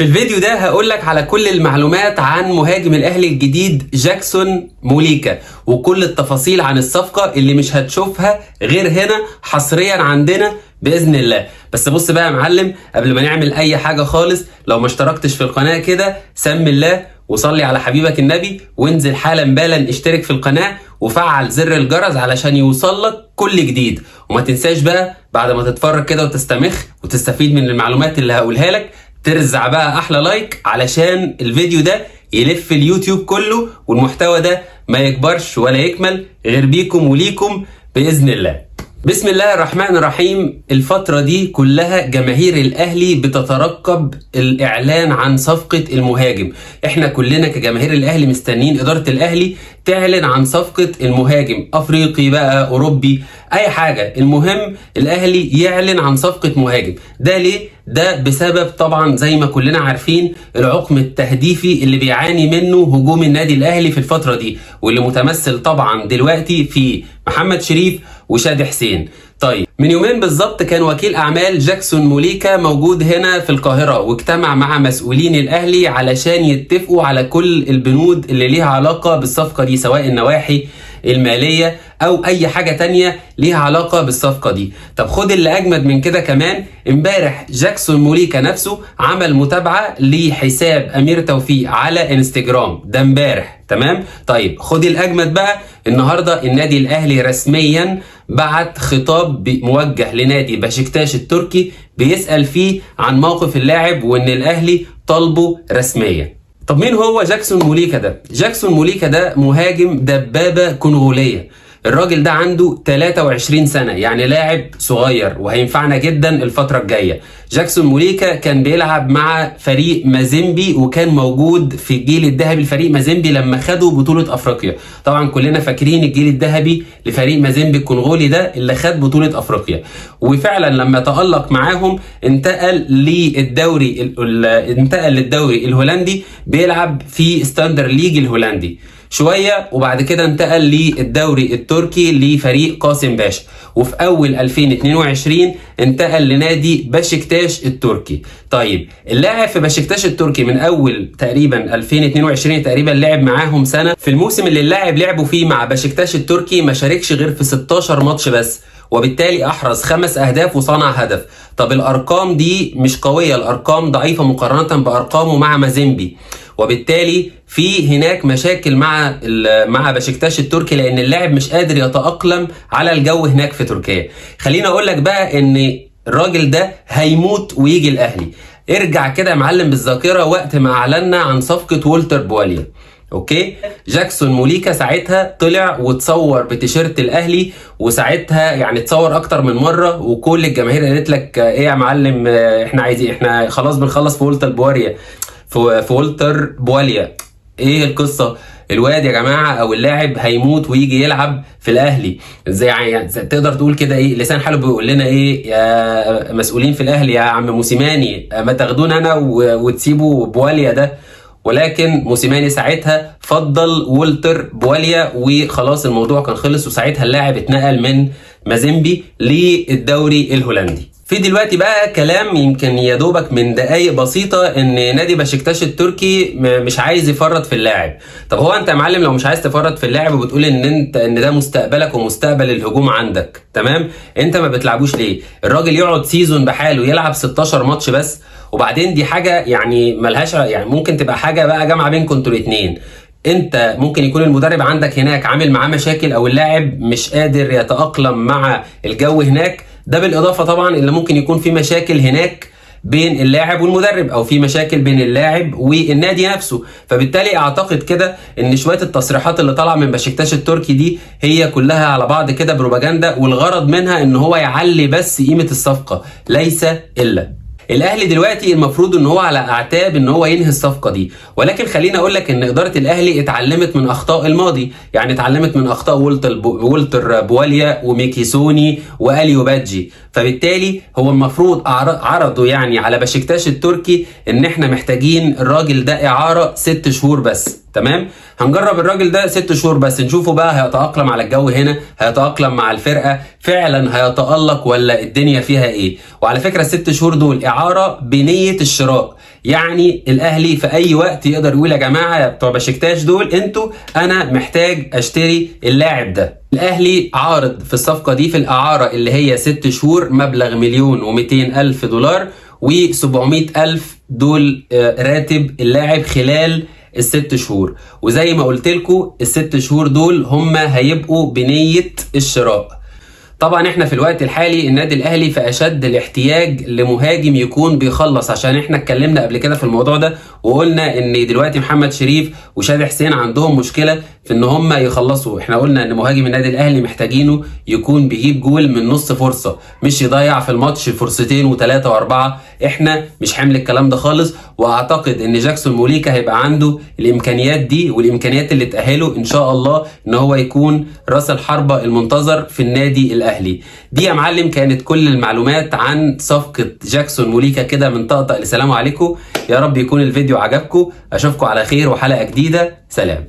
في الفيديو ده هقولك على كل المعلومات عن مهاجم الاهلي الجديد جاكسون موليكا، وكل التفاصيل عن الصفقة اللي مش هتشوفها غير هنا حصريا عندنا بإذن الله. بس بص بقى يا معلم، قبل ما نعمل اي حاجة خالص، لو ما اشتركتش في القناة كده سمي الله وصلي على حبيبك النبي، وانزل حالا بالا اشترك في القناة وفعل زر الجرس علشان يوصلك كل جديد. وما تنساش بقى بعد ما تتفرج كده وتستمخ وتستفيد من المعلومات اللي هقولها لك، ترزع بقى احلى لايك علشان الفيديو ده يلف اليوتيوب كله، والمحتوى ده ما يكبرش ولا يكمل غير بيكم وليكم بإذن الله. بسم الله الرحمن الرحيم. الفترة دي كلها جماهير الأهلي بتترقب الإعلان عن صفقة المهاجم. احنا كلنا كجماهير الأهلي مستنين إدارة الأهلي تعلن عن صفقة المهاجم، أفريقي بقى أوروبي أي حاجة، المهم الأهلي يعلن عن صفقة مهاجم. ده ليه؟ ده بسبب طبعا زي ما كلنا عارفين العقم التهديفي اللي بيعاني منه هجوم النادي الأهلي في الفترة دي، واللي متمثل طبعا دلوقتي في محمد شريف وشادي حسين. طيب، من يومين بالظبط كان وكيل اعمال جاكسون موليكا موجود هنا في القاهره، واجتمع مع مسؤولين الاهلي علشان يتفقوا على كل البنود اللي ليها علاقه بالصفقه دي، سواء النواحي الماليه او اي حاجه تانية ليها علاقه بالصفقه دي. طب خد اللي اجمد من كده كمان، امبارح جاكسون موليكا نفسه عمل متابعه لحساب امير توفيق على انستجرام، ده امبارح. تمام. طيب خد الاجمد بقى، النهارده النادي الاهلي رسميا بعت خطاب موجه لنادي بشكتاش التركي بيسأل فيه عن موقف اللاعب، وان الاهلي طالبه رسميا. طب مين هو جاكسون موليكا ده؟ جاكسون موليكا ده مهاجم دبابة كونغولية. الراجل ده عنده 23 سنة، يعني لاعب صغير وهينفعنا جدا الفترة الجاية. جاكسون موليكا كان بيلعب مع فريق مازيمبي، وكان موجود في الجيل الذهبي لفريق مازيمبي لما خدوا بطولة افريقيا. طبعا كلنا فاكرين الجيل الذهبي لفريق مازيمبي الكونغولي ده اللي خد بطولة افريقيا. وفعلا لما تألق معاهم انتقل للدوري الهولندي، بيلعب في ستاندر ليج الهولندي شوية، وبعد كده انتقل للدوري التركي لفريق قاسم باشا، وفي اول 2022 انتقل لنادي بشكتاش التركي. طيب اللاعب في بشكتاش التركي من اول تقريبا 2022 تقريبا لعب معاهم سنة. في الموسم اللي اللاعب لعبوا فيه مع بشكتاش التركي ما شاركش غير في 16 ماتش بس، وبالتالي احرز 5 اهداف وصنع هدف. طب الارقام دي مش قوية، الارقام ضعيفة مقارنة بارقامه مع مازيمبي، وبالتالي في هناك مشاكل مع بشكتاش التركي، لان اللاعب مش قادر يتأقلم على الجو هناك في تركيا. خليني اقول لك بقى ان الراجل ده هيموت ويجي الاهلي. ارجع كده يا معلم بالذاكرة وقت ما اعلنا عن صفقة والتر بواليا. اوكي، جاكسون موليكا ساعتها طلع وتصور بتيشيرت الاهلي، وساعتها يعني اتصور اكتر من مره، وكل الجماهير قالت لك ايه يا معلم، احنا خلاص بنخلص في والتر بواليا. ايه القصه؟ الواد يا جماعه او اللاعب هيموت ويجي يلعب في الاهلي. ازاي يعني تقدر تقول كده؟ ايه لسان حاله بيقول لنا ايه يا مسؤولين في الاهلي، يا عم موسيماني ما تاخدون انا وتسيبوا بواليا ده؟ ولكن موسيماني ساعتها فضل والتر بواليا، وخلاص الموضوع كان خلص، وساعتها اللاعب اتنقل من مازيمبي للدوري الهولندي. في دلوقتي بقى كلام يمكن يدوبك من دقايق بسيطة ان نادي بشكتاش التركي مش عايز يفرط في اللاعب. طب هو انت يا معلم لو مش عايز تفرط في اللاعب وبتقول ان ده مستقبلك ومستقبل الهجوم عندك، تمام، انت ما بتلعبوش ليه؟ الراجل يقعد سيزون بحاله يلعب 16 ماتش بس، وبعدين دي حاجة يعني ملهاش، يعني ممكن تبقى حاجة بقى جامعة بينكم انتوا الاتنين. انت ممكن يكون المدرب عندك هناك عامل معاه مشاكل، او اللاعب مش قادر يتأقلم مع الجو هناك. ده بالاضافه طبعا اللي ممكن يكون في مشاكل هناك بين اللاعب والمدرب، او في مشاكل بين اللاعب والنادي نفسه. فبالتالي اعتقد كده ان شويه التصريحات اللي طالعه من بشكتاش التركي دي هي كلها على بعض كده بروباجندا، والغرض منها ان هو يعلي بس قيمه الصفقه ليس الا. الاهلي دلوقتي المفروض ان هو على اعتاب ان هو ينهي الصفقه دي، ولكن خليني اقول لك ان اداره الاهلي اتعلمت من اخطاء الماضي، يعني اتعلمت من اخطاء والتر بواليا وميكيسوني واليو بادجي. فبالتالي هو المفروض عرضوا يعني على بشكتاش التركي ان احنا محتاجين الراجل ده اعاره 6 شهور بس. تمام، هنجرب الراجل ده 6 شهور بس، نشوفه بقى هيتأقلم على الجو هنا، هيتأقلم مع الفرقة، فعلا هيتألق ولا الدنيا فيها ايه. وعلى فكرة 6 شهور دول اعارة بنية الشراء، يعني الاهلي في اي وقت يقدر يقول يا جماعه يا بتوع بشكتاش دول انتوا، انا محتاج اشتري اللاعب ده. الاهلي عارض في الصفقه دي في الاعاره اللي هي 6 شهور مبلغ $1,200,000 و700,000 دول راتب اللاعب خلال ال6 شهور. وزي ما قلت لكم ال6 شهور دول هم هيبقوا بنيه الشراء. طبعا احنا في الوقت الحالي النادي الاهلي في اشد الاحتياج لمهاجم يكون بيخلص، عشان احنا اتكلمنا قبل كده في الموضوع ده وقلنا ان دلوقتي محمد شريف وشادي حسين عندهم مشكله في ان هم يخلصوا. احنا قلنا ان مهاجم النادي الاهلي محتاجينه يكون بيجيب جول من نص فرصه، مش يضيع في الماتش فرصتين وثلاثه واربعه. احنا مش حامل الكلام ده خالص، واعتقد ان جاكسون موليكا هيبقى عنده الامكانيات دي والامكانيات اللي تاهله ان شاء الله ان هو يكون راس الحربه المنتظر في النادي الاهلي. دي يا معلم كانت كل المعلومات عن صفقه جاكسون موليكا كده من طقطق لسلام عليكم. يا رب يكون الفيديو عجبكم، اشوفكم على خير وحلقه جديده. سلام.